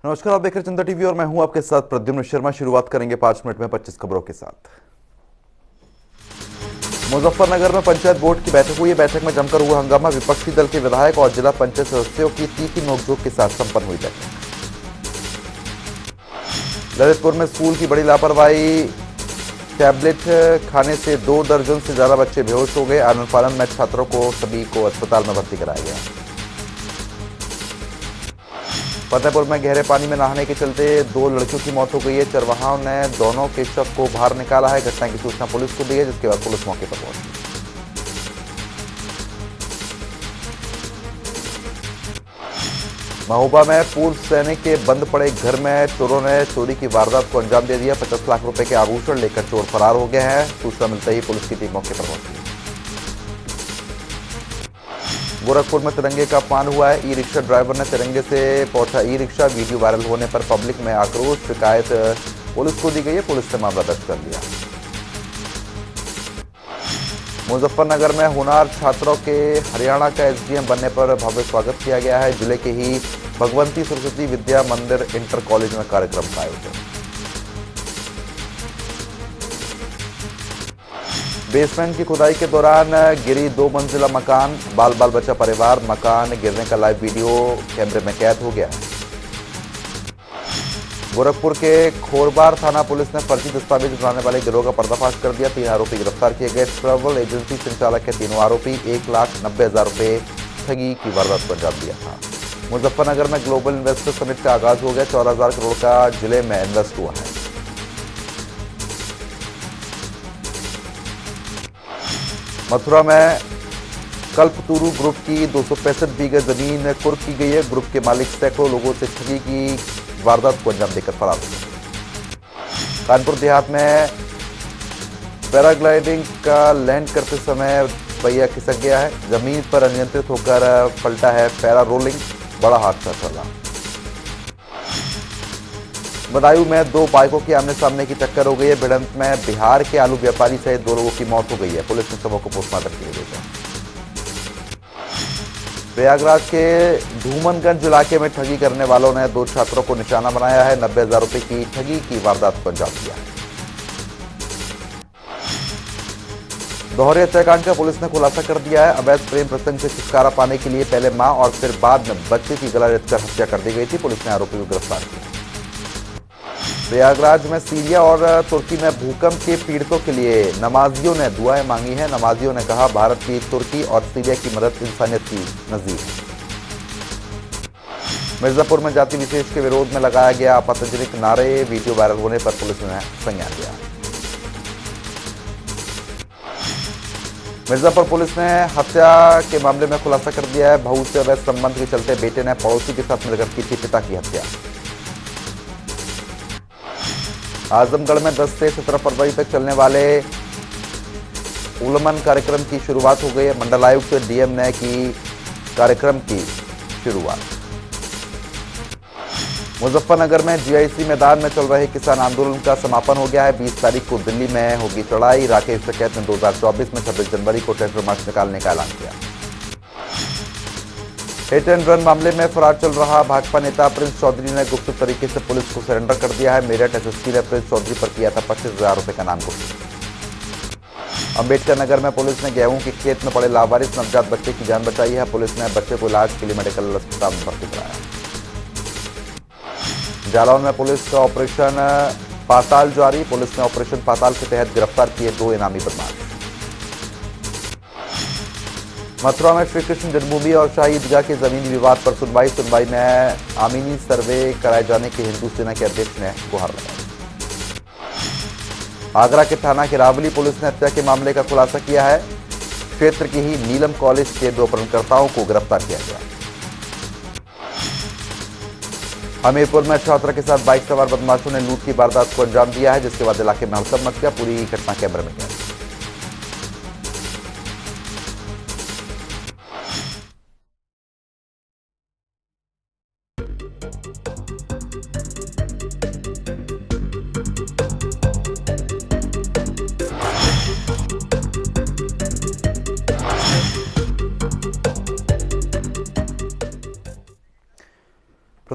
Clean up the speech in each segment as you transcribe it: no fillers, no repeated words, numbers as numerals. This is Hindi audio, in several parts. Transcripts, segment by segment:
नमस्कार, आप देख रहे हैं जनता टीवी और मैं हूं आपके साथ प्रद्युम्न शर्मा। शुरुआत करेंगे 5 मिनट में 25 खबरों के साथ। मुजफ्फरनगर में पंचायत बोर्ड की बैठक हुई। बैठक में जमकर हुआ हंगामा। विपक्षी दल के विधायक और जिला पंचायत सदस्यों की तीखी नोकझोंक के साथ संपन्न हुई बैठक। ललितपुर में स्कूल की बड़ी लापरवाही। टैबलेट खाने से 2 दर्जन से ज्यादा बच्चे बेहोश हो गए। आनंद फानन में छात्रों को सभी को अस्पताल में भर्ती कराया गया। फतेहपुर में गहरे पानी में नहाने के चलते 2 लड़कियों की मौत हो गई है। चरवाहाओं ने दोनों के शव को बाहर निकाला है। घटना की सूचना पुलिस को दी है, जिसके बाद पुलिस मौके पर पहुंची। महोबा में पूर्व सैनिक के बंद पड़े घर में चोरों ने चोरी की वारदात को अंजाम दे दिया। 50 लाख रुपए के आभूषण लेकर चोर फरार हो गए हैं। सूचना मिलते ही पुलिस की टीम मौके पर पहुंची। गोरखपुर में तिरंगे का अपमान हुआ है। ई रिक्शा ड्राइवर ने तिरंगे से पहुंचा ई रिक्शा। वीडियो वायरल होने पर पब्लिक में आक्रोश। शिकायत पुलिस को दी गई है। पुलिस ने मामला दर्ज कर लिया। मुजफ्फरनगर में होनहार छात्रों के हरियाणा का एसडीएम बनने पर भव्य स्वागत किया गया है। जिले के ही भगवंती सरस्वती विद्या मंदिर इंटर कॉलेज में कार्यक्रम का आयोजन। बेसमेंट की खुदाई के दौरान गिरी 2 मंजिला मकान। बाल बाल बचा परिवार। मकान गिरने का लाइव वीडियो कैमरे में कैद हो गया। गोरखपुर के खोरबार थाना पुलिस ने फर्जी दस्तावेज बनाने वाले गिरोह का पर्दाफाश कर दिया। 3 आरोपी गिरफ्तार किए गए। ट्रैवल एजेंसी संचालक के तीनों आरोपी 1,90,000 रुपए ठगी की वारदात को अंजाम दिया था। मुजफ्फरनगर में ग्लोबल इन्वेस्टर समिट का आगाज हो गया। 14,000 करोड़ का जिले में इन्वेस्ट हुआ है। मथुरा में कल्पतरू ग्रुप की 265 बीघा जमीन कुर्क की गई है। ग्रुप के मालिक सैकड़ों लोगों से ठगी की वारदात को अंजाम देकर फरार हो गए। कानपुर देहात में पैराग्लाइडिंग का लैंड करते समय पहिया खिसक गया है। जमीन पर अनियंत्रित होकर पलटा है पैरा रोलिंग। बड़ा हादसा चला। बदायूं में 2 बाइकों की आमने सामने की टक्कर हो गई है। भिड़ंत में बिहार के आलू व्यापारी सहित 2 लोगों की मौत हो गई है। पुलिस ने शवों को पोस्टमार्टम के लिए भेजा। प्रयागराज के धूमनगंज इलाके में ठगी करने वालों ने 2 छात्रों को निशाना बनाया है। 90,000 रुपए की ठगी की वारदात को अंजाम दिया है। दोहरे हत्याकांड का पुलिस ने खुलासा कर दिया है। अवैध प्रेम प्रसंग से छुटकारा पाने के लिए पहले मां और फिर बाद में बच्चे की गला रेतकर हत्या कर दी गई थी। पुलिस ने आरोपी को गिरफ्तार किया। प्रयागराज में सीरिया और तुर्की में भूकंप के पीड़ितों के लिए नमाजियों ने दुआएं मांगी हैं। नमाजियों ने कहा, भारत की तुर्की और सीरिया की मदद इंसानियत की नजीर है। मिर्जापुर में जाति विशेष के विरोध में लगाया गया आपत्तिजनक नारे। वीडियो वायरल होने पर पुलिस ने संज्ञान लिया। मिर्जापुर पुलिस ने हत्या के मामले में खुलासा कर दिया है। बहू से अवैध संबंध के चलते बेटे ने पड़ोसी के साथ मिलकर की थी पिता की हत्या। आजमगढ़ में 10 से 17 फरवरी तक चलने वाले उलमन कार्यक्रम की शुरुआत हो गई है। मंडलायुक्त डीएम ने की कार्यक्रम की शुरुआत। मुजफ्फरनगर में जीआईसी मैदान में चल रहे किसान आंदोलन का समापन हो गया है। 20 तारीख को दिल्ली में होगी चढ़ाई। राकेश टिकैत ने 2024 में 26 जनवरी को ट्रैक्टर मार्च निकालने का ऐलान किया। हिट एंड रन मामले में फरार चल रहा भाजपा नेता प्रिंस चौधरी ने गुप्त तरीके से पुलिस को सरेंडर कर दिया है। मेरठ एसएसपी ने प्रिंस चौधरी पर किया था 25,000 रुपए का नाम गुप्त। अंबेडकर नगर में पुलिस ने गेहूं के खेत में पड़े लावारिस नवजात बच्चे की जान बचाई है। पुलिस ने बच्चे को इलाज के लिए मेडिकल अस्पताल में भर्ती कराया। जालौन में पुलिस का ऑपरेशन पाताल जारी। पुलिस ने ऑपरेशन पाताल के तहत गिरफ्तार किए 2 इनामी बदमाश। मथुरा में श्री कृष्ण जन्मभूमि और शाही ईदगाह के जमीनी विवाद पर सुनवाई में आमीनी सर्वे कराए जाने के हिंदू सेना के अध्यक्ष ने गुहार लगाई। आगरा के थाना किरावली पुलिस ने हत्या के मामले का खुलासा किया है। क्षेत्र के ही नीलम कॉलेज के 2 अपहरणकर्ताओं को गिरफ्तार किया गया। हमीरपुर में छात्रा के साथ बाइक सवार बदमाशों ने लूट की वारदात को अंजाम दिया है, जिसके बाद इलाके में हड़कंप मच गया। पूरी घटना कैमरे में कैद।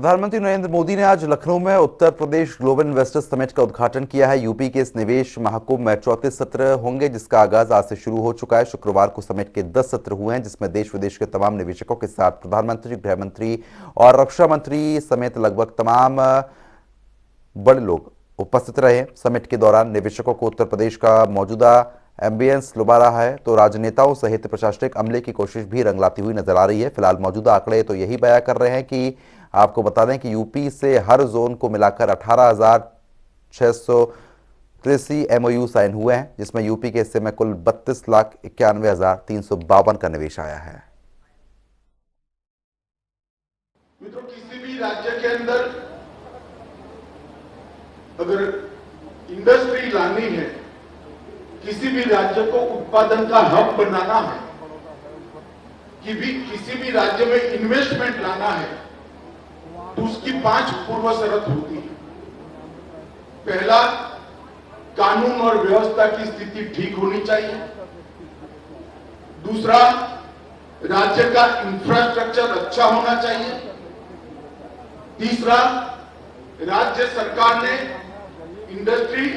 प्रधानमंत्री नरेंद्र मोदी ने आज लखनऊ में Uttar Pradesh global investors summit का उद्घाटन किया है। यूपी के इस निवेश महाकुंभ में 34 सत्र होंगे, जिसका आगाज आज से शुरू हो चुका है। शुक्रवार को समिट के 10 सत्र हुए हैं, जिसमें देश विदेश के तमाम निवेशकों के साथ प्रधानमंत्री, गृह मंत्री और रक्षा मंत्री समेत लगभग तमाम बड़े लोग उपस्थित रहे। समिट के दौरान निवेशकों को उत्तर प्रदेश का मौजूदा एम्बियंस लुभा रहा है तो राजनेताओं सहित प्रशासनिक अमले की कोशिश भी रंगलाती हुई नजर आ रही है। फिलहाल मौजूदा आंकड़े तो यही बयां कर रहे हैं कि आपको बता दें कि यूपी से हर जोन को मिलाकर 18,683 MOU साइन हुए हैं, जिसमें यूपी के हिस्से में कुल 32,91,352 का निवेश आया है। मित्रों, किसी भी राज्य के अंदर अगर इंडस्ट्री लानी है, किसी भी राज्य को उत्पादन का हब बनाना है, किसी भी राज्य में इन्वेस्टमेंट लाना है, तो उसकी 5 पूर्व शर्त होती है। पहला, कानून और व्यवस्था की स्थिति ठीक होनी चाहिए। दूसरा, राज्य का इंफ्रास्ट्रक्चर अच्छा होना चाहिए। तीसरा, राज्य सरकार ने इंडस्ट्री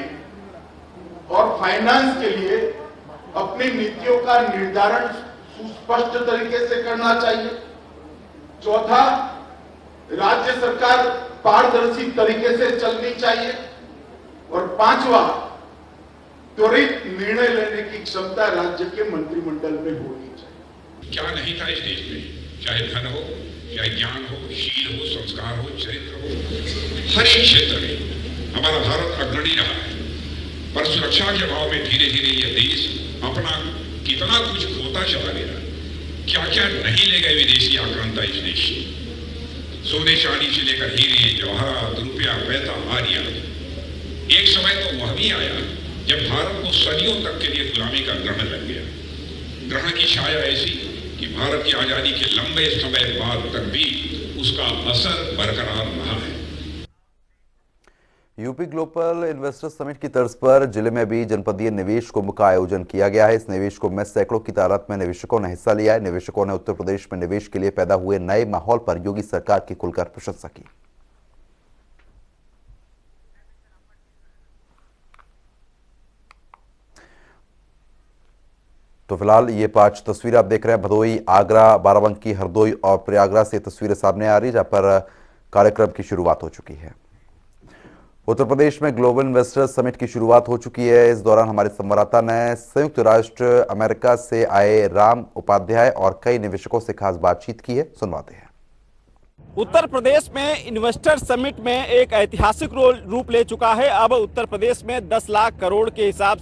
और फाइनेंस के लिए अपनी नीतियों का निर्धारण सुस्पष्ट तरीके से करना चाहिए। चौथा, राज्य सरकार पारदर्शी तरीके से चलनी चाहिए। और पांचवा, त्वरित निर्णय लेने की क्षमता राज्य के मंत्रिमंडल में होनी चाहिए। क्या नहीं था इस देश में, चाहे धन हो, चाहे ज्ञान हो, शील हो, संस्कार हो, चरित्र हो, हर एक क्षेत्र में हमारा भारत अग्रणी रहा है। पर सुरक्षा के अभाव में धीरे धीरे यह देश अपना कितना कुछ खोता चला गया। क्या क्या नहीं ले गए विदेशी आक्रांता इस देश से, सोने चांदी से लेकर हीरे, जवाहरात, रुपया, पैसा, आर्या। एक समय तो वह भी आया जब भारत को सदियों तक के लिए गुलामी का ग्रहण लग गया। ग्रहण की छाया ऐसी कि भारत की आजादी के लंबे समय बाद तक भी उसका असर बरकरार रहा है। यूपी ग्लोबल इन्वेस्टर्स समिट की तर्ज पर जिले में भी जनपदीय निवेश कुंभ का आयोजन किया गया है। इस निवेश कुंभ में सैकड़ों की तादाद में निवेशकों ने हिस्सा लिया है। निवेशकों ने उत्तर प्रदेश में निवेश के लिए पैदा हुए नए माहौल पर योगी सरकार की खुलकर प्रशंसा की। तो फिलहाल ये 5 तस्वीरें आप देख रहे हैं। भदोही, आगरा, बाराबंकी, हरदोई और प्रयागराज से तस्वीरें सामने आ रही है, जहां पर कार्यक्रम की शुरुआत हो चुकी है। उत्तर प्रदेश में ग्लोबल इन्वेस्टर्स समिट की शुरुआत हो चुकी है। इस दौरान हमारे संवाददाता ने संयुक्त राष्ट्र अमेरिका से आए राम उपाध्याय और कई निवेशकों से खास बातचीत की है, सुनवाते हैं। उत्तर प्रदेश में इन्वेस्टर समिट में एक ऐतिहासिक रूप ले चुका है। अब उत्तर प्रदेश में 10 लाख करोड़ के हिसाब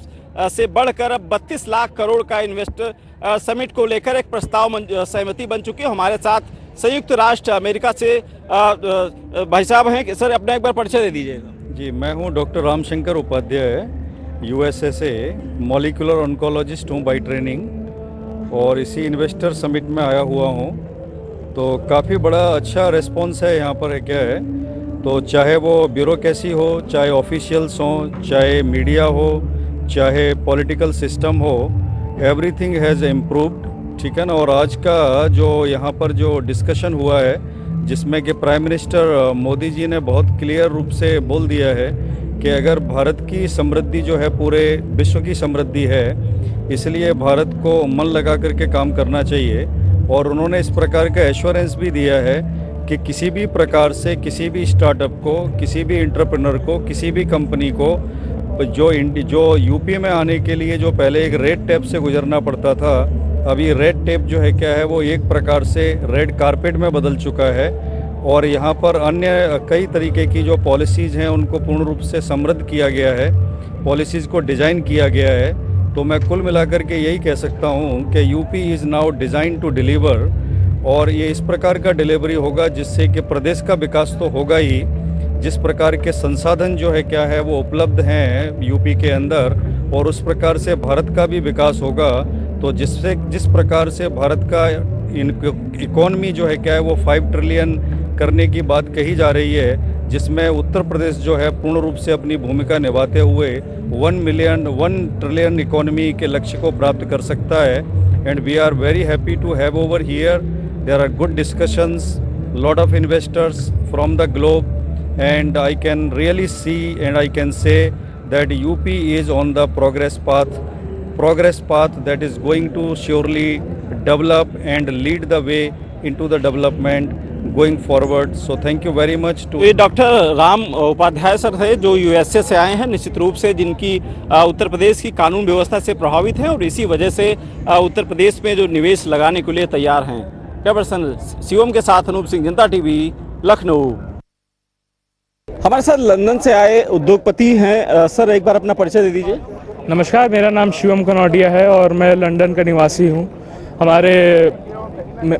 से बढ़कर अब 32 लाख करोड़ का इन्वेस्टर समिट को लेकर एक प्रस्ताव सहमति बन चुकी है। हमारे साथ संयुक्त राष्ट्र अमेरिका से भाई साहब हैं। सर, अपना एक बार परिचय दे दीजिएगा। जी, मैं हूं डॉक्टर रामशंकर उपाध्याय, यूएसए से मॉलिक्यूलर ऑन्कोलॉजिस्ट हूं बाय ट्रेनिंग, और इसी इन्वेस्टर समिट में आया हुआ हूं। तो काफ़ी बड़ा अच्छा रिस्पॉन्स है यहाँ पर। क्या है, तो चाहे वो ब्यूरोक्रेसी हो, चाहे ऑफिशियल्स हो, चाहे मीडिया हो, चाहे पॉलिटिकल सिस्टम हो, एवरीथिंग हैज़ इम्प्रूव्ड। ठीक है ना। और आज का जो यहाँ पर जो डिस्कशन हुआ है, जिसमें कि प्राइम मिनिस्टर मोदी जी ने बहुत क्लियर रूप से बोल दिया है कि अगर भारत की समृद्धि जो है पूरे विश्व की समृद्धि है, इसलिए भारत को मन लगा करके काम करना चाहिए। और उन्होंने इस प्रकार का एश्योरेंस भी दिया है कि किसी भी प्रकार से किसी भी स्टार्टअप को, किसी भी एंटरप्रेन्योर को, किसी भी कंपनी को जो यूपी में आने के लिए जो पहले एक रेड टेप से गुजरना पड़ता था, अभी रेड टेप जो है क्या है वो एक प्रकार से रेड कारपेट में बदल चुका है। और यहाँ पर अन्य कई तरीके की जो पॉलिसीज़ हैं उनको पूर्ण रूप से समृद्ध किया गया है, पॉलिसीज़ को डिज़ाइन किया गया है। तो मैं कुल मिलाकर के यही कह सकता हूँ कि UP is now design to deliver, और ये इस प्रकार का डिलीवरी होगा जिससे कि प्रदेश का विकास तो होगा ही, जिस प्रकार के संसाधन जो है क्या है वो उपलब्ध हैं यूपी के अंदर, और उस प्रकार से भारत का भी विकास होगा। तो जिस प्रकार से भारत का इकोनॉमी जो है क्या है वो 5 ट्रिलियन करने की बात कही जा रही है, जिसमें उत्तर प्रदेश जो है पूर्ण रूप से अपनी भूमिका निभाते हुए 1 ट्रिलियन इकोनॉमी के लक्ष्य को प्राप्त कर सकता है। And we are very happy to have over here, there are good discussions lot of investors from the globe, and I can really see and I can say that UP is on the progress path that is going to surely develop and lead the way into the development going forward. So thank you very much to ये डॉक्टर राम उपाध्याय सर थे जो यूएसए से आए हैं, निश्चित रूप से जिनकी उत्तर प्रदेश की कानून व्यवस्था से प्रभावित हैं और इसी वजह से उत्तर प्रदेश में जो निवेश लगाने के लिए तैयार हैं। कैमरा पर्सन शिवम के साथ अनूप सिंह, जनता टीवी, लखनऊ। हमारे साथ लंदन से आए उद्योगपति हैं। सर एक बार अपना परिचय दे दीजिए। नमस्कार, मेरा नाम शिवम कनौडिया है और मैं लंदन का निवासी हूँ। हमारे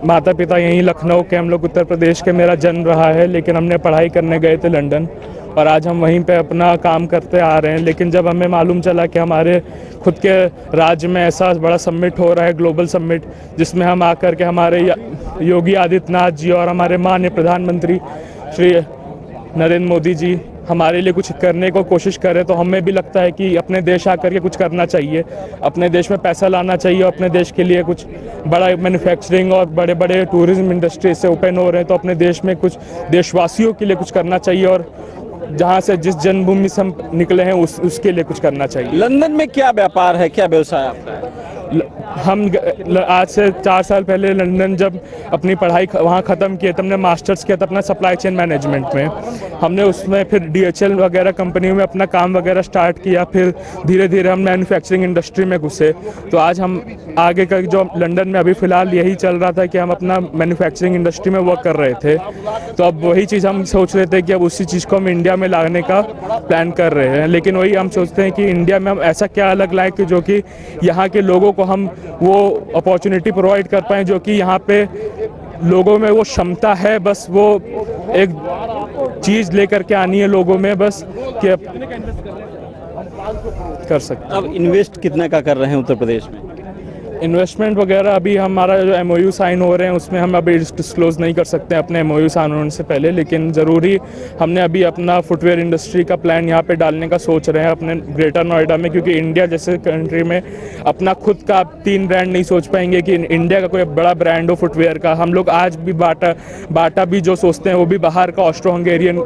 माता पिता यहीं लखनऊ के, हम लोग उत्तर प्रदेश के, मेरा जन्म रहा है, लेकिन हमने पढ़ाई करने गए थे लंदन और आज हम वहीं पे अपना काम करते आ रहे हैं। लेकिन जब हमें मालूम चला कि हमारे खुद के राज्य में ऐसा बड़ा समिट हो रहा है, ग्लोबल समिट, जिसमें हम आकर के हमारे योगी आदित्यनाथ जी और हमारे माननीय प्रधानमंत्री श्री नरेंद्र मोदी जी हमारे लिए कुछ करने को कोशिश करें, तो हमें भी लगता है कि अपने देश आकर के कुछ करना चाहिए, अपने देश में पैसा लाना चाहिए, अपने देश के लिए कुछ बड़ा मैन्युफैक्चरिंग और बड़े बड़े टूरिज्म इंडस्ट्री से ओपन हो रहे हैं, तो अपने देश में कुछ देशवासियों के लिए कुछ करना चाहिए और जहाँ से जिस जन्मभूमि से हम निकले हैं उसके लिए कुछ करना चाहिए। लंदन में क्या व्यापार है, क्या व्यवसाय आपका है? हम आज से 4 साल पहले लंदन जब अपनी पढ़ाई वहाँ ख़त्म किए, तब हमने मास्टर्स किया था अपना सप्लाई चेन मैनेजमेंट में। हमने उसमें फिर DHL वगैरह कंपनियों में अपना काम वगैरह स्टार्ट किया, फिर धीरे धीरे हम मैन्युफैक्चरिंग इंडस्ट्री में घुसे। तो आज हम आगे का जो लंदन में अभी फ़िलहाल यही चल रहा था कि हम अपना मैन्युफैक्चरिंग इंडस्ट्री में वर्क कर रहे थे, तो अब वही चीज़ हम सोच रहे थे कि अब उसी चीज़ को हम इंडिया में लाने का प्लान कर रहे हैं। लेकिन वही हम सोचते हैं कि इंडिया में हम ऐसा क्या अलग लाएँ कि जो कि यहाँ के लोगों को हम वो अपॉर्चुनिटी प्रोवाइड कर पाएँ, जो कि यहाँ पे लोगों में वो क्षमता है, बस वो एक चीज़ लेकर के आनी है लोगों में, बस कि कर सकते। अब इन्वेस्ट कितने का कर रहे हैं उत्तर प्रदेश में? इन्वेस्टमेंट वगैरह अभी हमारा जो MOU साइन हो रहे हैं उसमें हम अभी डिस्क्लोज नहीं कर सकते अपने MOU साइन होने से पहले, लेकिन ज़रूरी हमने अभी अपना फुटवेयर इंडस्ट्री का प्लान यहाँ पे डालने का सोच रहे हैं अपने ग्रेटर नोएडा में, क्योंकि इंडिया जैसे कंट्री में अपना खुद का 3 ब्रांड नहीं सोच पाएंगे कि इंडिया का कोई बड़ा ब्रांड हो फुटवेयर का। हम लोग आज भी बाटा भी जो सोचते हैं वो भी बाहर का ऑस्ट्रो हंगेरियन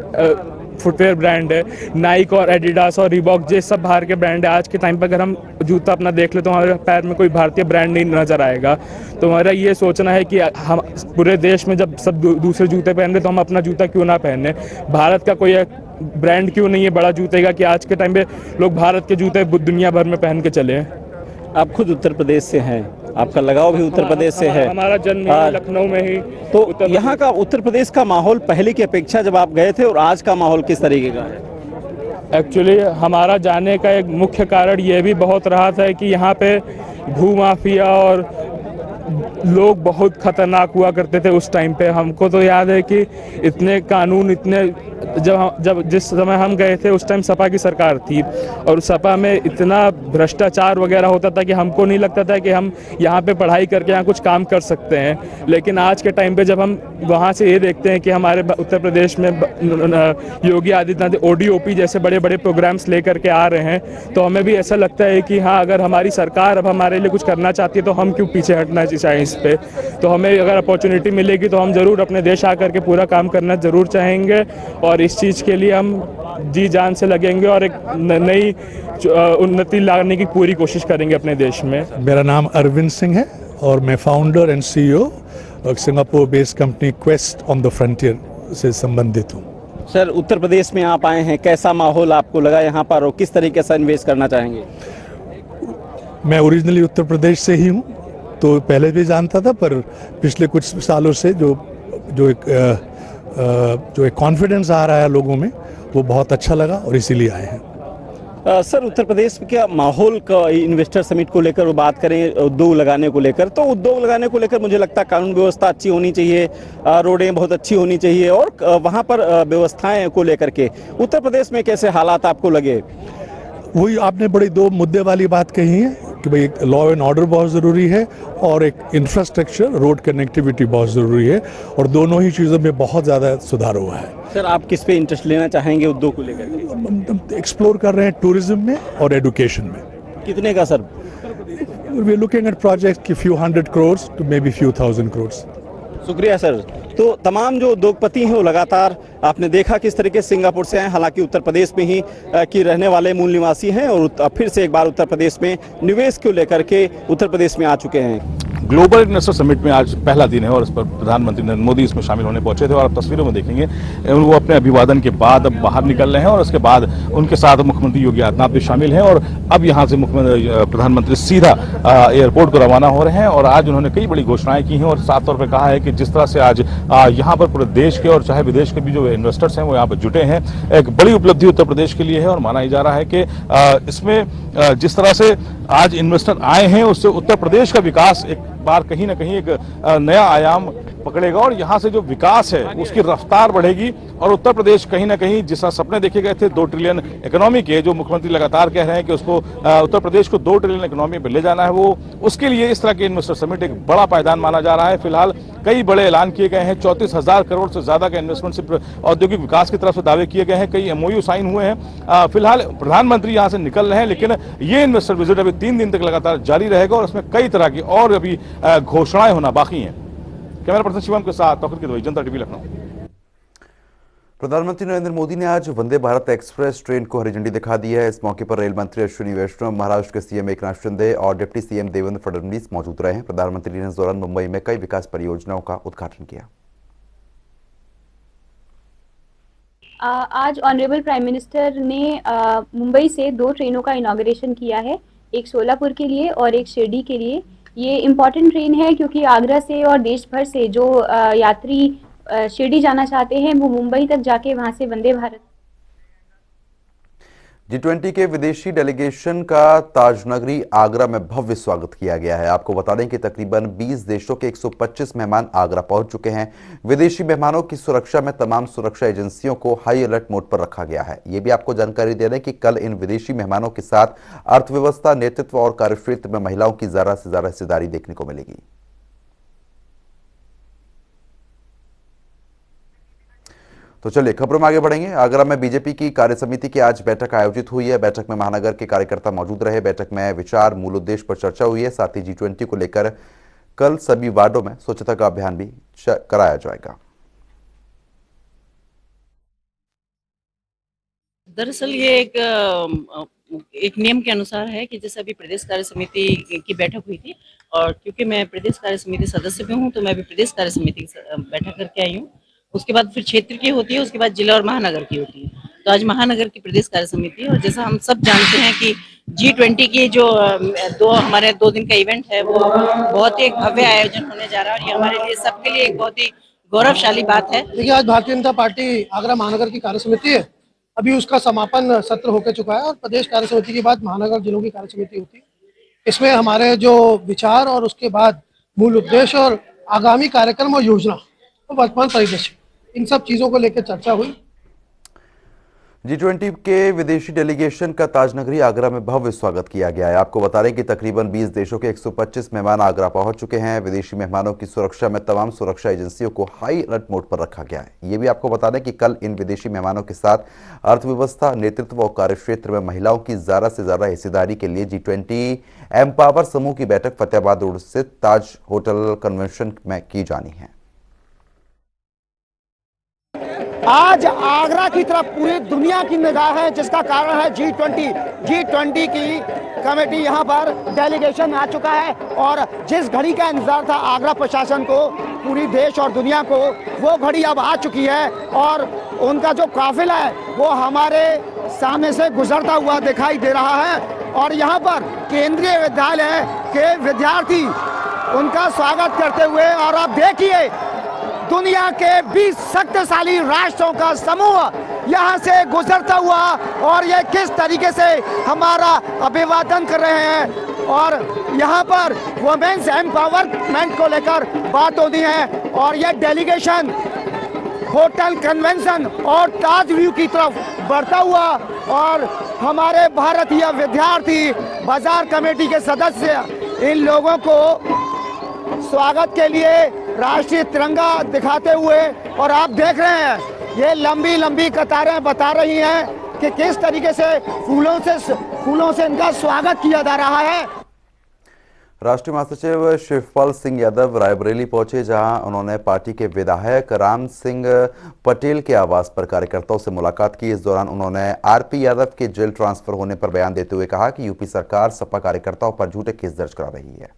फुटवेयर ब्रांड है। नाइक और एडिडास और रिबॉक ये सब बाहर के ब्रांड है। आज के टाइम पर अगर हम जूता अपना देख ले तो हमारे पैर में कोई भारतीय ब्रांड नहीं नज़र आएगा। तो हमारा ये सोचना है कि हम पूरे देश में जब सब दूसरे जूते पहन रहे तो हम अपना जूता क्यों ना पहने, भारत का कोई ब्रांड क्यों नहीं है बड़ा जूते का कि आज के टाइम पे लोग भारत के जूते दुनिया भर में पहन के चले हैं। आप खुद उत्तर प्रदेश से हैं, आपका लगाव भी उत्तर प्रदेश से है। हमारा जन्म लखनऊ में ही। तो यहाँ का उत्तर प्रदेश का माहौल पहले की अपेक्षा जब आप गए थे और आज का माहौल किस तरीके का है? एक्चुअली हमारा जाने का एक मुख्य कारण ये भी बहुत रहा था कि यहाँ पे भूमाफिया और लोग बहुत खतरनाक हुआ करते थे उस टाइम पे। हमको तो याद है कि इतने कानून, इतने जब जिस समय हम गए थे उस टाइम सपा की सरकार थी और सपा में इतना भ्रष्टाचार वगैरह होता था कि हमको नहीं लगता था कि हम यहाँ पे पढ़ाई करके यहाँ कुछ काम कर सकते हैं। लेकिन आज के टाइम पे जब हम वहाँ से ये देखते हैं कि हमारे उत्तर प्रदेश में योगी आदित्यनाथ ODOP जैसे बड़े बड़े प्रोग्राम्स लेकर के आ रहे हैं, तो हमें भी ऐसा लगता है कि हाँ, अगर हमारी सरकार अब हमारे लिए कुछ करना चाहती है तो हम क्यों पीछे हटना चाहिए इस पे। तो हमें अगर अपॉर्चुनिटी मिलेगी तो हम ज़रूर अपने देश आकर के पूरा काम करना ज़रूर चाहेंगे और इस चीज़ के लिए हम जी जान से लगेंगे और एक नई उन्नति लाने की पूरी कोशिश करेंगे अपने देश में। मेरा नाम अरविंद सिंह है और मैं founder and CEO Singapore based company quest on the frontier से संबंधित हूँ। सर, उत्तर प्रदेश में आप आए हैं, कैसा माहौल आपको लगा यहाँ पर और किस तरीके से इन्वेस्ट करना चाहेंगे? मैं ओरिजिनली उत्तर प्रदेश से ही हूँ, तो पहले भी जानता था, पर पिछले कुछ सालों से जो एक कॉन्फिडेंस आ रहा है लोगों में वो बहुत अच्छा लगा और इसीलिए आए हैं। सर, उत्तर प्रदेश में क्या माहौल का इन्वेस्टर समिट को लेकर बात करें, उद्योग लगाने को लेकर, तो उद्योग लगाने को लेकर मुझे लगता है कानून व्यवस्था अच्छी होनी चाहिए, रोडें बहुत अच्छी होनी चाहिए और वहाँ पर व्यवस्थाएं को लेकर के उत्तर प्रदेश में कैसे हालात आपको लगे? वही आपने बड़ी 2 मुद्दे वाली बात कही है कि भाई लॉ एंड ऑर्डर बहुत ज़रूरी है और एक इंफ्रास्ट्रक्चर, रोड कनेक्टिविटी बहुत ज़रूरी है और दोनों ही चीज़ों में बहुत ज़्यादा सुधार हुआ है। सर, आप किस पे इंटरेस्ट लेना चाहेंगे उद्योग को लेकर? एक्सप्लोर कर रहे हैं टूरिज्म में और एजुकेशन में। कितने का sir? We are looking at project की few 100 crores to maybe few 1000 crores। शुक्रिया सर। तो तमाम जो उद्योगपति हैं वो लगातार आपने देखा किस तरीके से सिंगापुर से आए, हालांकि उत्तर प्रदेश में ही की रहने वाले मूल निवासी हैं और फिर से एक बार उत्तर प्रदेश में निवेश को लेकर के उत्तर प्रदेश में आ चुके हैं। ग्लोबल इन्वेस्टर समिट में आज पहला दिन है और इस पर प्रधानमंत्री नरेंद्र मोदी इसमें शामिल होने पहुंचे थे और आप तस्वीरों में देखेंगे वो अपने अभिवादन के बाद अब बाहर निकल रहे हैं और उसके बाद उनके साथ मुख्यमंत्री योगी आदित्यनाथ भी शामिल हैं और अब यहां से प्रधानमंत्री सीधा एयरपोर्ट को रवाना हो रहे हैं। और आज उन्होंने कई बड़ी घोषणाएं की हैं और साफ तौर पर कहा है कि जिस तरह से आज यहाँ पर पूरे देश के और चाहे विदेश के भी जो इन्वेस्टर्स हैं वो यहाँ पर जुटे हैं, एक बड़ी उपलब्धि उत्तर प्रदेश के लिए है और माना ही जा रहा है कि इसमें जिस तरह से आज इन्वेस्टर आए हैं उससे उत्तर प्रदेश का विकास एक बार कहीं ना कहीं एक नया आयाम पकड़ेगा और यहाँ से जो विकास है उसकी रफ्तार बढ़ेगी और उत्तर प्रदेश कहीं ना कहीं जिस सपने देखे गए थे 2 ट्रिलियन इकोनॉमी के, जो मुख्यमंत्री लगातार कह रहे हैं कि उसको उत्तर प्रदेश को 2 ट्रिलियन इकोनॉमी पर ले जाना है, वो उसके लिए इस तरह के इन्वेस्टर समिट एक बड़ा पायदान माना जा रहा है। फिलहाल कई बड़े ऐलान किए गए हैं, 34,000 करोड़ से ज्यादा का इन्वेस्टमेंट सिर्फ औद्योगिक विकास की तरफ से दावे किए गए हैं, कई MOU साइन हुए हैं। फिलहाल प्रधानमंत्री यहाँ से निकल रहे हैं लेकिन ये इन्वेस्टर विजिट अभी 3 दिन तक लगातार जारी रहेगा और उसमें कई तरह की और अभी घोषणाएं होना बाकी हैं। कैमरा पर्सन शिवम के साथ तौकीर की दवाई, जनता टीवी लखनऊ। प्रधानमंत्री नरेंद्र मोदी ने आज वंदे भारत एक्सप्रेस ट्रेन को हरी झंडी दिखा दी है। इस मौके पर रेल मंत्री अश्विनी वैष्णव, महाराष्ट्र के CM एकनाथ शिंदे और डिप्टी CM देवेंद्र फडणवीस मौजूद रहे हैं। प्रधानमंत्री ने इस दौरान मुंबई में कई विकास परियोजनाओं का उद्घाटन किया। आज ऑनरेबल प्राइम मिनिस्टर ने मुंबई से 2 ट्रेनों का इनॉग्रेशन किया है, एक सोलापुर के लिए और एक शिरडी के लिए। ये इम्पॉर्टेंट ट्रेन है क्योंकि आगरा से और देश भर से जो यात्री शिरडी जाना चाहते हैं वो मुंबई तक जाके वहां से वंदे भारत। G20 के विदेशी डेलीगेशन का ताजनगरी आगरा में भव्य स्वागत किया गया है। आपको बता दें कि तकरीबन 20 देशों के 125 मेहमान आगरा पहुंच चुके हैं। विदेशी मेहमानों की सुरक्षा में तमाम सुरक्षा एजेंसियों को हाई अलर्ट मोड पर रखा गया है। ये भी आपको जानकारी दे रहे हैं कि कल इन विदेशी मेहमानों के साथ अर्थव्यवस्था, नेतृत्व और कार्यक्षेत्र में महिलाओं की ज्यादा से ज्यादा हिस्सेदारी देखने को मिलेगी। तो चलिए खबरों में आगे बढ़ेंगे। आगरा में बीजेपी की कार्यसमिति की आज बैठक आयोजित हुई है। बैठक में महानगर के कार्यकर्ता मौजूद रहे। बैठक में विचार, मूल उद्देश्य पर चर्चा हुई है। साथ ही G20 को लेकर कल सभी वार्डों में स्वच्छता का अभियान भी कराया जाएगा। दरअसल ये एक नियम के अनुसार है कि जैसे अभी प्रदेश कार्य समिति की बैठक हुई थी और क्योंकि मैं प्रदेश कार्य समिति सदस्य भी हूँ तो मैं अभी प्रदेश कार्य समिति की बैठक करके आई हूँ। उसके बाद फिर क्षेत्र की होती है, उसके बाद जिला और महानगर की होती है। तो आज महानगर की प्रदेश कार्य समिति और जैसा हम सब जानते हैं कि G20 की जो हमारे 2 दिन का इवेंट है वो बहुत ही भव्य आयोजन होने जा रहा है और ये हमारे लिए सबके लिए एक बहुत ही गौरवशाली बात है। देखिए आज भारतीय जनता पार्टी आगरा महानगर की कार्य समिति है, अभी उसका समापन सत्र होकर चुका है और प्रदेश कार्य समिति के बाद महानगर जिलों की कार्य समिति होती है। इसमें हमारे जो विचार और उसके बाद मूल उद्देश्य और आगामी कार्यक्रम और योजना और वर्तमान परिदृश्य, इन सब चीजों को लेकर चर्चा हुई। G20 के विदेशी डेलीगेशन का ताजनगरी आगरा में भव्य स्वागत किया गया है। आपको बता रहे कि तकरीबन 20 देशों के 125 मेहमान आगरा पहुंच चुके हैं। विदेशी मेहमानों की सुरक्षा में तमाम सुरक्षा एजेंसियों को हाई अलर्ट मोड पर रखा गया है। ये भी आपको बता दें कि कल इन विदेशी मेहमानों के साथ अर्थव्यवस्था, नेतृत्व और कार्यक्षेत्र में महिलाओं की ज्यादा से ज्यादा हिस्सेदारी के लिए G20 एम्पावर समूह की बैठक फतेहाबाद रोड स्थित ताज होटल कन्वेंशन में की जानी है। आज आगरा की तरफ पूरी दुनिया की निगाह है, जिसका कारण है G20 की कमेटी यहाँ पर डेलीगेशन आ चुका है और जिस घड़ी का इंतजार था आगरा प्रशासन को, पूरी देश और दुनिया को, वो घड़ी अब आ चुकी है और उनका जो काफिला है वो हमारे सामने से गुजरता हुआ दिखाई दे रहा है और यहाँ पर केंद्रीय विद्यालय के विद्यार्थी उनका स्वागत करते हुए, और आप देखिए दुनिया के 20 शक्तिशाली राष्ट्रों का समूह यहाँ से गुजरता हुआ और ये किस तरीके से हमारा अभिवादन कर रहे हैं और यहाँ पर वुमेन्स एम्पावरमेंट को लेकर बात होती है और ये डेलीगेशन होटल कन्वेंशन और ताज व्यू की तरफ बढ़ता हुआ और हमारे भारतीय विद्यार्थी, बाजार कमेटी के सदस्य इन लोगों को स्वागत के लिए राष्ट्रीय तिरंगा दिखाते हुए, और आप देख रहे हैं ये लंबी लंबी कतारें बता रही हैं कि किस तरीके से फूलों से इनका स्वागत किया जा रहा है। राष्ट्रीय महासचिव शिवपाल सिंह यादव रायबरेली पहुंचे, जहां उन्होंने पार्टी के विधायक राम सिंह पटेल के आवास पर कार्यकर्ताओं से मुलाकात की। इस दौरान उन्होंने आरपी यादव के जेल ट्रांसफर होने पर बयान देते हुए कहा कि यूपी सरकार सपा कार्यकर्ताओं पर झूठे केस दर्ज करा रही है।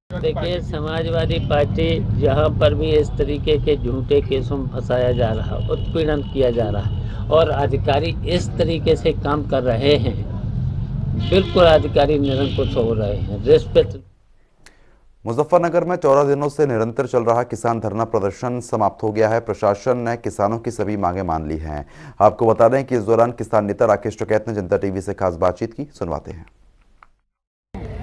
देखिए, समाजवादी पार्टी जहां पर भी इस तरीके के झूठे केसों में फंसाया जा रहा, उत्पीड़न किया जा रहा है और अधिकारी इस तरीके से काम कर रहे हैं, बिल्कुल अधिकारी निरंकुश हो रहे हैं। रिस्पेक्ट। मुजफ्फरनगर में 14 दिनों से निरंतर चल रहा किसान धरना प्रदर्शन समाप्त हो गया है। प्रशासन ने किसानों की सभी मांगें मान ली हैं। आपको बता दें कि इस दौरान किसान नेता राकेश टिकैत ने जनता टीवी से खास बातचीत की, सुनवाते हैं।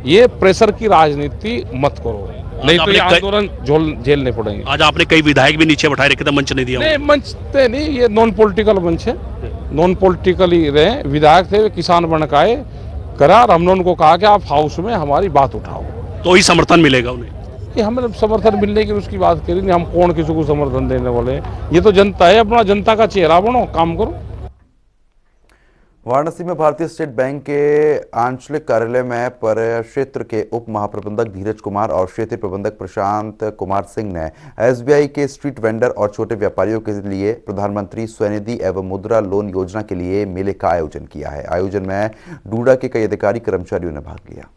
ये प्रेशर की राजनीति मत करो, नहीं तो ये आंदोलन झेलने पड़ेंगे। आज आपने कई विधायक भी नीचे बैठाए रखे थे, मंच नहीं दिया। नहीं, मंच नहीं, ये नॉन पॉलिटिकल मंच है, नॉन पॉलिटिकल ही रहे। विधायक थे, किसान बन के आए करा, और हमने उनको कहा कि आप हाउस में हमारी बात उठाओ, तो ही समर्थन मिलेगा उन्हें। कि हमें समर्थन मिलने की उसकी बात करी नहीं, हम कौन किसी को समर्थन देने वाले हैं। ये तो जनता है, अपना जनता का चेहरा बनो, काम करो। वाराणसी में भारतीय स्टेट बैंक के आंचलिक कार्यालय में परिक्षेत्र के उप महाप्रबंधक धीरज कुमार और क्षेत्रीय प्रबंधक प्रशांत कुमार सिंह ने एसबीआई के स्ट्रीट वेंडर और छोटे व्यापारियों के लिए प्रधानमंत्री स्वनिधि एवं मुद्रा लोन योजना के लिए मेले का आयोजन किया है। आयोजन में डूडा के कई अधिकारी कर्मचारियों ने भाग लिया।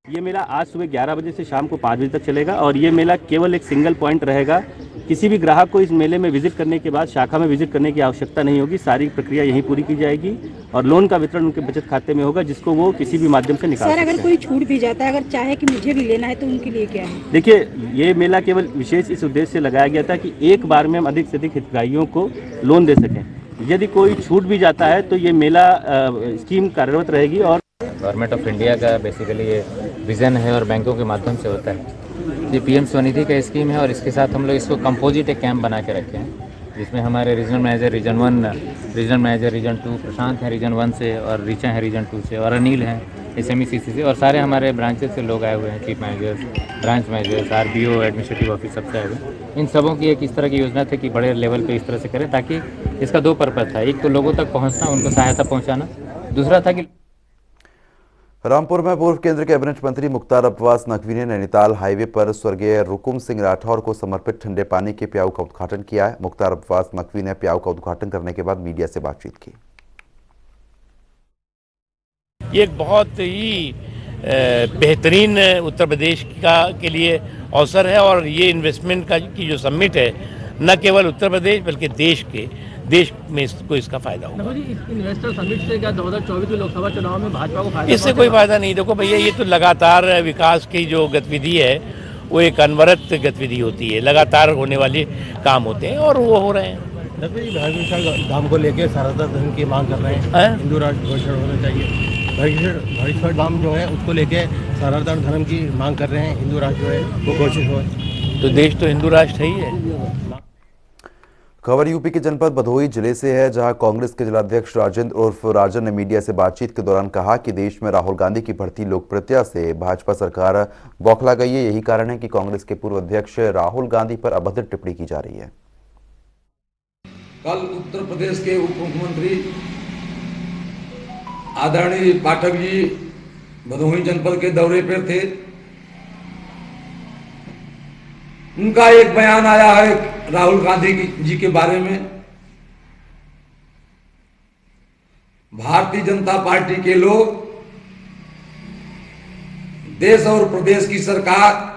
ये मेला आज सुबह 11 बजे से शाम को 5 बजे तक चलेगा और ये मेला केवल एक सिंगल पॉइंट रहेगा। किसी भी ग्राहक को इस मेले में विजिट करने के बाद शाखा में विजिट करने की आवश्यकता नहीं होगी। सारी प्रक्रिया यहीं पूरी की जाएगी और लोन का वितरण उनके बचत खाते में होगा, जिसको वो किसी भी माध्यम से निकाल सकते हैं। सर, अगर कोई छूट भी जाता है, अगर चाहे कि मुझे भी लेना है, तो उनके लिए क्या है? देखिए, ये मेला केवल विशेष इस उद्देश्य से लगाया गया था कि एक बार में हम अधिक से अधिक हितग्राहियों को लोन दे सकें। यदि कोई छूट भी जाता है तो ये मेला स्कीम कार्यरत रहेगी। और गवर्नमेंट ऑफ इंडिया का बेसिकली ये विज़न है और बैंकों के माध्यम से होता है। ये पीएम स्वनिधि का स्कीम है और इसके साथ हम लोग इसको कंपोजिट एक कैंप बना के रखे हैं, जिसमें हमारे regional manager region 1, regional manager region 2, Prashant हैं रीजन 1 से और रीचा है रीजन 2 से और अनिल हैं SMECC से, और सारे हमारे ब्रांचेस से लोग आए हुए हैं, chief managers, branch managers, RBO, administrative office सबसे आए हुए। इन सबों की एक इस तरह की योजना थी कि बड़े लेवल पे इस तरह से करें, ताकि इसका 2 पर्पज़ था। एक तो लोगों तक पहुँचना, उनको सहायता पहुँचाना, दूसरा था कि रामपुर में पूर्व केंद्रीय कैबिनेट मंत्री मुख्तार अब्बास नकवी ने नैनीताल हाईवे पर स्वर्गीय रुकुम सिंह राठौर को समर्पित ठंडे पानी के प्याऊ का उद्घाटन किया है। मुख्तार अब्बास नकवी ने प्याऊ का उद्घाटन करने के बाद मीडिया से बातचीत की। ये एक बहुत ही बेहतरीन उत्तर प्रदेश के लिए अवसर है और ये इन्वेस्टमेंट की जो समिट है, न केवल उत्तर प्रदेश बल्कि देश में इसको इसका फायदा होगा। इन्वेस्टर समिट से क्या 2024 के लोकसभा चुनाव में भाजपा को फायदा? इससे कोई फायदा नहीं। देखो भैया, ये तो लगातार विकास की जो गतिविधि है वो एक अनवरत गतिविधि होती है, लगातार होने वाले काम होते हैं और वो हो रहे हैं। धाम को लेकर शारदा धर्म की मांग कर रहे हैं, हिंदू राष्ट्र घोषणा होना चाहिए। हरीश्वर धाम जो है उसको लेके शारदा धर्म की मांग कर रहे हैं, हिंदू राष्ट्र जो है वो घोषित हो। तो देश तो हिंदू राष्ट्र ही है। खबर यूपी के जनपद भदोही जिले से है, जहां कांग्रेस के जिलाध्यक्ष राजेंद्र उर्फ राजन ने मीडिया से बातचीत के दौरान कहा कि देश में राहुल गांधी की बढ़ती लोकप्रियता से भाजपा सरकार बौखला गई है। यही कारण है कि कांग्रेस के पूर्व अध्यक्ष राहुल गांधी पर अभद्र टिप्पणी की जा रही है। कल उत्तर प्रदेश के उप मुख्यमंत्री आदरणीय पाठक जी भदोही जनपद के दौरे पर थे। उनका एक बयान आया है राहुल गांधी जी के बारे में। भारतीय जनता पार्टी के लोग देश और प्रदेश की सरकार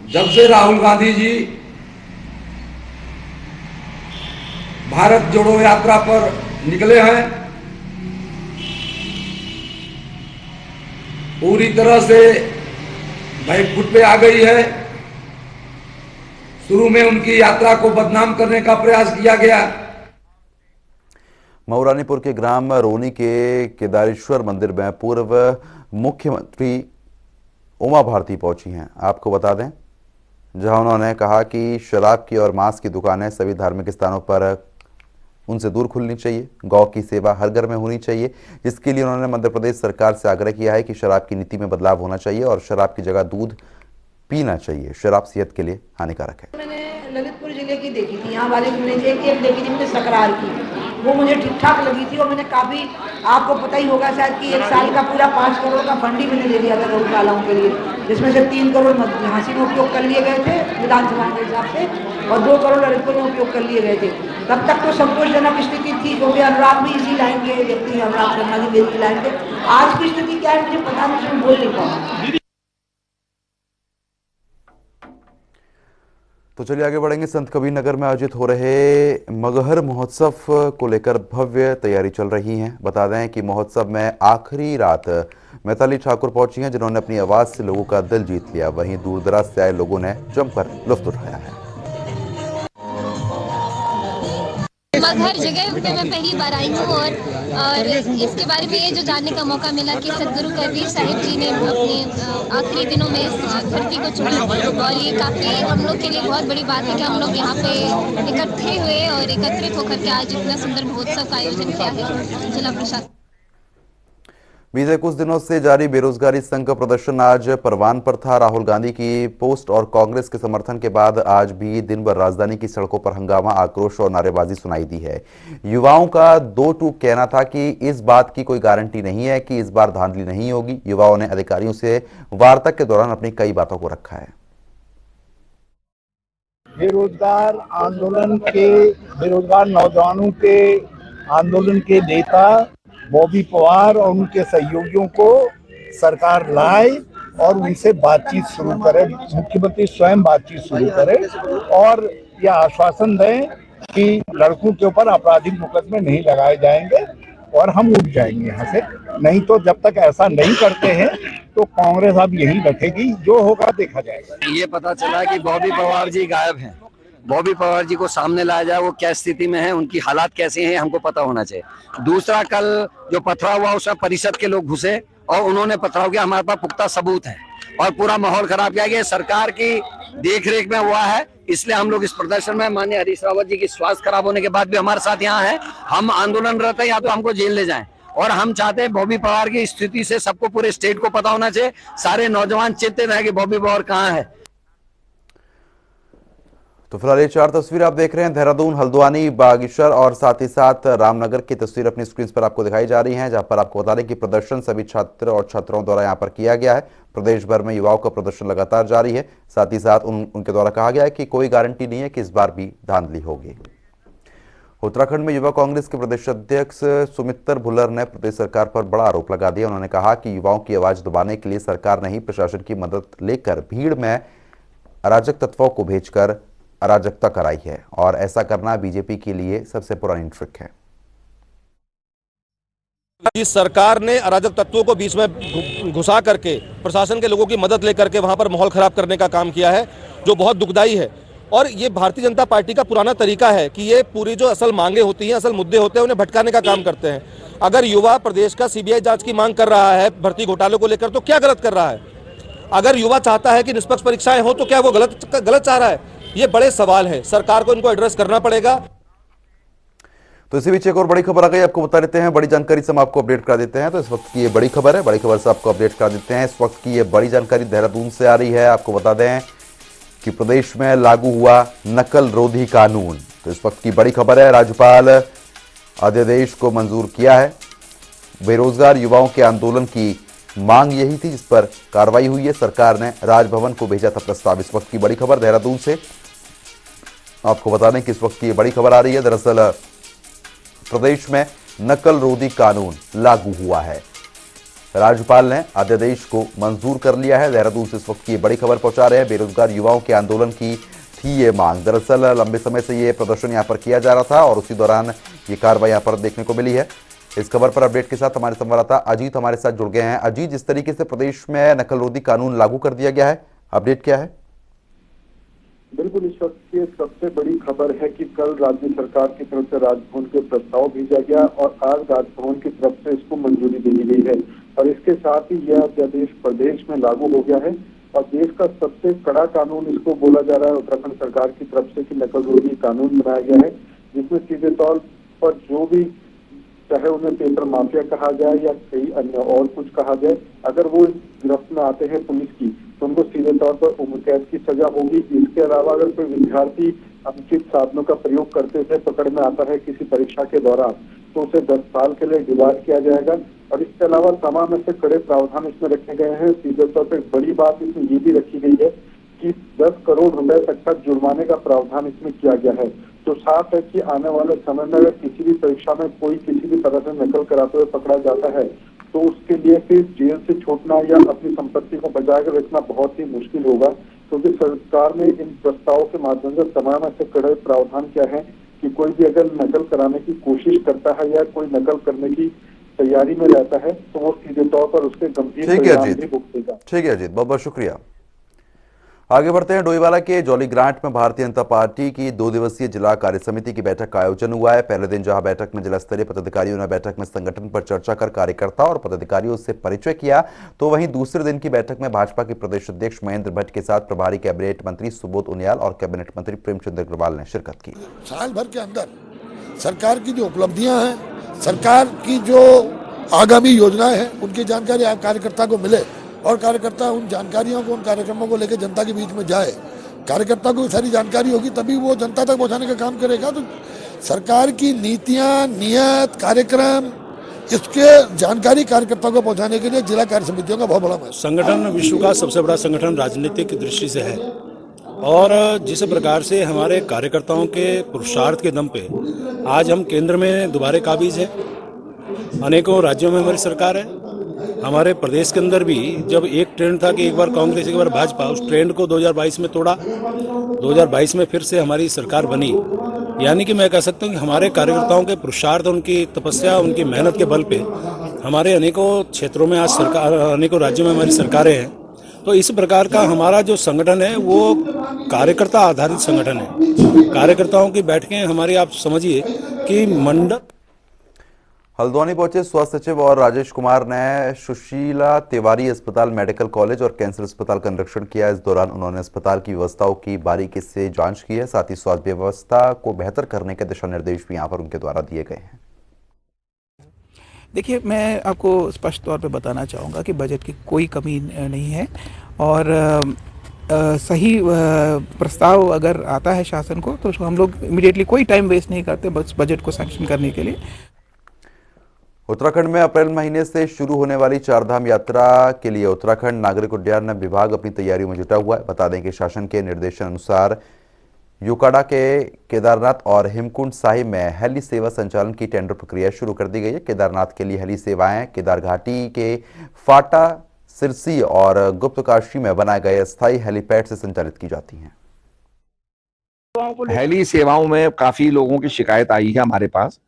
जब से राहुल गांधी जी भारत जोड़ो यात्रा पर निकले हैं, पूरी तरह से बैकफुट पे आ गई है। शुरू में उनकी यात्रा को बदनाम करने का प्रयास किया गया। मऊरानीपुर के ग्राम रोनी के केदारेश्वर मंदिर में पूर्व मुख्यमंत्री उमा भारती पहुंची हैं। आपको बता दें, जहां उन्होंने कहा कि शराब की और मांस की दुकानें सभी धार्मिक स्थानों पर उनसे दूर खुलनी चाहिए। गौ की सेवा हर घर में होनी चाहिए, जिसके लिए उन्होंने मध्य प्रदेश सरकार से आग्रह किया है कि शराब की नीति में बदलाव होना चाहिए और शराब की जगह दूध पीना चाहिए। शराब सेहत के लिए हानिकारक है। मैंने ललितपुर जिले की देखी थी, यहाँ वाले एक देखी थी मैंने सकरार की, वो मुझे ठीक ठाक लगी थी। और मैंने काफ़ी, आपको पता ही होगा शायद कि 1 साल का पूरा 5 करोड़ का फंड ही मैंने दे दिया था गौशालाओं के लिए, जिसमें से 3 करोड़ झांसी में उपयोग कर लिए गए थे विधानसभा के हिसाब से, और 2 करोड़ ललितपुर में उपयोग कर लिए गए थे। तब तक तो संतोषजनक स्थिति थी, क्योंकि अनुराग भी इसी लाइन के व्यक्ति हैं, अनुराग शर्मा जी मेरी लाइन के। आज की स्थिति क्या है मुझे पता नहीं, मैं बोल नहीं पाऊँ। तो चलिए आगे बढ़ेंगे। संत कबीर नगर में आयोजित हो रहे मगहर महोत्सव को लेकर भव्य तैयारी चल रही है। बता दें कि महोत्सव में आखिरी रात मैथिली ठाकुर पहुंची हैं, जिन्होंने अपनी आवाज से लोगों का दिल जीत लिया। वहीं दूर दराज से आए लोगों ने जमकर लुत्फ उठाया है। मगहर जगह पे मैं पहली बार आई हूँ और इसके बारे में ये जो जानने का मौका मिला कि सदगुरु कबीर साहिब जी ने अपने आखिरी दिनों में इस धरती को चुना, और ये काफ़ी हम लोग के लिए बहुत बड़ी बात है कि हम लोग यहाँ पे इकट्ठे हुए और एकत्रित होकर के आज इतना सुंदर महोत्सव का आयोजन किया है जिला प्रशासन। बीते कुछ दिनों से जारी बेरोजगारी संघ का प्रदर्शन आज परवान पर था। राहुल गांधी की पोस्ट और कांग्रेस के समर्थन के बाद आज भी दिन भर राजधानी की सड़कों पर हंगामा, आक्रोश और नारेबाजी सुनाई दी है। युवाओं का दो टूक कहना था कि इस बात की कोई गारंटी नहीं है कि इस बार धांधली नहीं होगी। युवाओं ने अधिकारियों से वार्ता के दौरान अपनी कई बातों को रखा है। बेरोजगार आंदोलन के, बेरोजगार नौजवानों के आंदोलन के नेता बॉबी पवार और उनके सहयोगियों को सरकार लाए और उनसे बातचीत शुरू करे, मुख्यमंत्री स्वयं बातचीत शुरू करे और यह आश्वासन दें कि लड़कों के ऊपर आपराधिक मुकदमे नहीं लगाए जाएंगे और हम उठ जाएंगे यहाँ से। नहीं तो जब तक ऐसा नहीं करते हैं तो कांग्रेस अब यही रखेगी, जो होगा देखा जाएगा। ये पता चला कि बॉबी पवार जी गायब हैं। बॉबी पवार जी को सामने लाया जाए, वो क्या स्थिति में है, उनकी हालात कैसे हैं, हमको पता होना चाहिए। दूसरा, कल जो पथराव हुआ उसमें परिषद के लोग घुसे और उन्होंने पथराव किया। हमारे पास पुख्ता सबूत है और पूरा माहौल खराब किया गया। सरकार की देखरेख में हुआ है, इसलिए हम लोग इस प्रदर्शन में माननीय हरीश रावत जी की स्वास्थ्य खराब होने के बाद भी हमारे साथ यहाँ है। हम आंदोलनरत हैं, या तो हमको जेल ले जाएं, और हम चाहते हैं बॉबी पवार की स्थिति से सबको, पूरे स्टेट को पता होना चाहिए। सारे नौजवान चिंतित रहे कि बॉबी पवार कहाँ है। तो फिलहाल ये 4 तस्वीर आप देख रहे हैं। देहरादून, हल्द्वानी, बागेश्वर और साथ ही साथ रामनगर की तस्वीर अपनी स्क्रीन पर आपको दिखाई जा रही हैं, जहां पर आपको बता दें कि प्रदर्शन सभी छात्र और छात्राओं द्वारा यहां पर किया गया है। प्रदेश भर में युवाओं का प्रदर्शन लगातार जारी है। साथ ही साथ उनके द्वारा कहा गया है कि कोई गारंटी नहीं है कि इस बार भी धांधली होगी। उत्तराखंड में युवा कांग्रेस के प्रदेश अध्यक्ष सुमित्र भुल्लर ने प्रदेश सरकार पर बड़ा आरोप लगा दिया। उन्होंने कहा कि युवाओं की आवाज दबाने के लिए सरकार ने ही प्रशासन की मदद लेकर भीड़ में अराजक तत्वों को भेजकर अराजकता कराई है और ऐसा करना बीजेपी के लिए सबसे पुरानी ट्रिक है। इस सरकार ने अराजक तत्वों को बीच में घुसा करके प्रशासन के लोगों की मदद लेकर के वहां पर माहौल खराब करने का काम किया है, जो बहुत दुखदाई है। और ये भारतीय जनता पार्टी का पुराना तरीका है कि ये पूरी जो असल मांगे होती हैं, असल मुद्दे होते हैं, उन्हें भटकाने का काम करते हैं। अगर युवा प्रदेश का सीबीआई जांच की मांग कर रहा है भर्ती घोटाले को लेकर, तो क्या गलत कर रहा है? अगर युवा चाहता है कि निष्पक्ष परीक्षाएं हो, तो क्या वो गलत चाह रहा है? ये बड़े सवाल है, सरकार को इनको एड्रेस करना पड़ेगा। तो इसी बीच एक और बड़ी खबर आ गई, आपको बता देते हैं। बड़ी जानकारी से हम आपको अपडेट करा देते हैं। तो इस वक्त की ये बड़ी खबर है, बड़ी खबर से आपको अपडेट करा देते हैं। इस वक्त की ये बड़ी जानकारी देहरादून से आ रही है। आपको बता दें कि प्रदेश में लागू हुआ नकल रोधी कानून। तो इस वक्त की बड़ी खबर है, राज्यपाल अध्यादेश को मंजूर किया है। बेरोजगार युवाओं के आंदोलन की मांग यही थी, जिस पर कार्रवाई हुई है। सरकार ने राजभवन को भेजा था प्रस्ताव। इस वक्त की बड़ी खबर देहरादून से आपको बता दें कि इस वक्त की बड़ी खबर आ रही है। दरअसल प्रदेश में नकल रोधी कानून लागू हुआ है। राज्यपाल ने अध्यादेश को मंजूर कर लिया है। देहरादून से इस वक्त की बड़ी खबर पहुंचा रहे हैं। बेरोजगार युवाओं के आंदोलन की थी ये मांग। दरअसल लंबे समय से ये प्रदर्शन यहाँ पर किया जा रहा था और उसी दौरान ये कार्रवाई यहाँ पर देखने को मिली है। इस खबर पर अपडेट के साथ हमारे संवाददाता अजीत हमारे साथ जुड़ गए हैं। अजीत, जिस तरीके से प्रदेश में नकल रोधी कानून लागू कर दिया गया है, अपडेट क्या है? बिल्कुल, इस वक्त की सबसे बड़ी खबर है कि कल राज्य सरकार की तरफ से राजभवन के प्रस्ताव भेजा गया और आज राजभवन की तरफ से इसको मंजूरी दे दी गई है और इसके साथ ही यह अध्यादेश प्रदेश में लागू हो गया है और देश का सबसे कड़ा कानून इसको बोला जा रहा है उत्तराखंड सरकार की तरफ से कि नकल रोधी कानून बनाया गया है, जिसमें सीधे तौर पर जो भी, चाहे उन्हें पेपर माफिया कहा जाए या कई अन्य और कुछ कहा जाए, अगर वो गिरफ्त में आते हैं पुलिस की तो उनको सीधे तौर पर उम्र कैद की सजा होगी। इसके अलावा अगर कोई विद्यार्थी अनुचित साधनों का प्रयोग करते हुए पकड़ में आता है किसी परीक्षा के दौरान, तो उसे 10 साल के लिए डिबार किया जाएगा। और इसके अलावा तमाम ऐसे कड़े प्रावधान इसमें रखे गए हैं। सीधे तौर पर एक बड़ी बात इसमें ये भी रखी गई है कि 10 करोड़ रुपए तक का जुर्माने का प्रावधान इसमें किया गया है। तो साफ है कि आने वाले समय में अगर किसी भी परीक्षा में कोई किसी भी तरह से नकल कराते हुए पकड़ा जाता है तो उसके लिए फिर जेल से छूटना या अपनी संपत्ति को बचा कर रखना बहुत ही मुश्किल होगा, क्योंकि सरकार ने इन प्रस्तावों के माध्यम से तमाम ऐसे कड़े प्रावधान किया है कि कोई भी अगर नकल कराने की कोशिश करता है या कोई नकल करने की तैयारी में रहता है तो वो सीधे तौर पर उसके गंभीर परिणाम भी भुगतेगा। ठीक है अजीत, बहुत बहुत शुक्रिया। आगे बढ़ते हैं। डोईवाला के जॉलीग्रांट में भारतीय जनता पार्टी की 2 दिवसीय जिला कार्य समिति की बैठक का आयोजन हुआ है। पहले दिन जहां बैठक में जिला स्तरीय पदाधिकारियों ने बैठक में संगठन पर चर्चा कर कार्यकर्ता और पदाधिकारियों से परिचय किया, तो वहीं दूसरे दिन की बैठक में भाजपा के प्रदेश अध्यक्ष महेंद्र भट्ट के साथ प्रभारी कैबिनेट मंत्री सुबोध उनियाल और कैबिनेट मंत्री प्रेमचंद अग्रवाल ने शिरकत की। साल भर के अंदर सरकार की जो उपलब्धियां हैं, सरकार की जो आगामी योजनाएं हैं, उनकी जानकारी आप कार्यकर्ता को मिले और कार्यकर्ता उन जानकारियों को, उन कार्यक्रमों को लेकर जनता के बीच में जाए। कार्यकर्ता को सारी जानकारी होगी तभी वो जनता तक पहुंचाने का काम करेगा। तो सरकार की नीतियां, नियत, कार्यक्रम, इसके जानकारी कार्यकर्ता को पहुंचाने के लिए जिला कार्य समितियों का बहुत बड़ा महत्व। संगठन विश्व का सबसे बड़ा संगठन राजनीतिक दृष्टि से है और जिस प्रकार से हमारे कार्यकर्ताओं के पुरुषार्थ के दम पे आज हम केंद्र में दोबारे काबिज है, अनेकों राज्यों में हमारी सरकार है। हमारे प्रदेश के अंदर भी जब एक ट्रेंड था कि एक बार कांग्रेस एक बार भाजपा, उस ट्रेंड को 2022 में तोड़ा, 2022 में फिर से हमारी सरकार बनी। यानी कि मैं कह सकता हूँ कि हमारे कार्यकर्ताओं के पुरुषार्थ, उनकी तपस्या, उनकी मेहनत के बल पे हमारे अनेकों क्षेत्रों में आज सरकार, अनेकों राज्यों में हमारी सरकारें हैं। तो इस प्रकार का हमारा जो संगठन है वो कार्यकर्ता आधारित संगठन है। कार्यकर्ताओं की बैठकें हमारी, आप समझिए कि मंडल। हल्द्वानी पहुंचे स्वास्थ्य सचिव और राजेश कुमार ने सुशीला तिवारी अस्पताल, मेडिकल कॉलेज और कैंसर अस्पताल का निरीक्षण किया। इस दौरान उन्होंने अस्पताल की व्यवस्थाओं की बारीकी से जांच की है। साथ ही स्वास्थ्य व्यवस्था को बेहतर करने के दिशा निर्देश भी यहां पर उनके द्वारा दिए गए हैं। देखिए, मैं आपको स्पष्ट तौर पे बताना चाहूँगा कि बजट की कोई कमी नहीं है और सही प्रस्ताव अगर आता है शासन को तो हम लोग इमीडिएटली कोई टाइम वेस्ट नहीं करते बस बजट को सैंक्शन करने के लिए। उत्तराखंड में अप्रैल महीने से शुरू होने वाली चारधाम यात्रा के लिए उत्तराखंड नागरिक उड्डयन विभाग अपनी तैयारियों में जुटा हुआ है। बता दें कि शासन के निर्देशन अनुसार युकाड़ा के केदारनाथ और हेमकुंड साहिब में हेली सेवा संचालन की टेंडर प्रक्रिया शुरू कर दी गई है। केदारनाथ के लिए हेली सेवाएं केदार घाटी के फाटा, सिरसी और गुप्तकाशी में बनाए गए अस्थायी हेलीपैड से संचालित की जाती हैं। हेली सेवाओं में काफी लोगों की शिकायत आई है हमारे पास,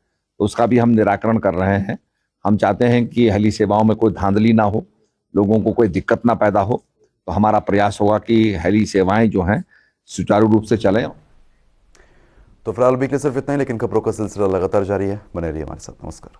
तो उसका भी हम निराकरण कर रहे हैं। हम चाहते हैं कि हेली सेवाओं में कोई धांधली ना हो, लोगों को कोई दिक्कत ना पैदा हो, तो हमारा प्रयास होगा कि हेली सेवाएं जो हैं सुचारू रूप से चलें। तो फिलहाल वीकली सिर्फ इतना ही, लेकिन खबरों का सिलसिला लगातार जारी है। बने रहिए हमारे साथ। नमस्कार।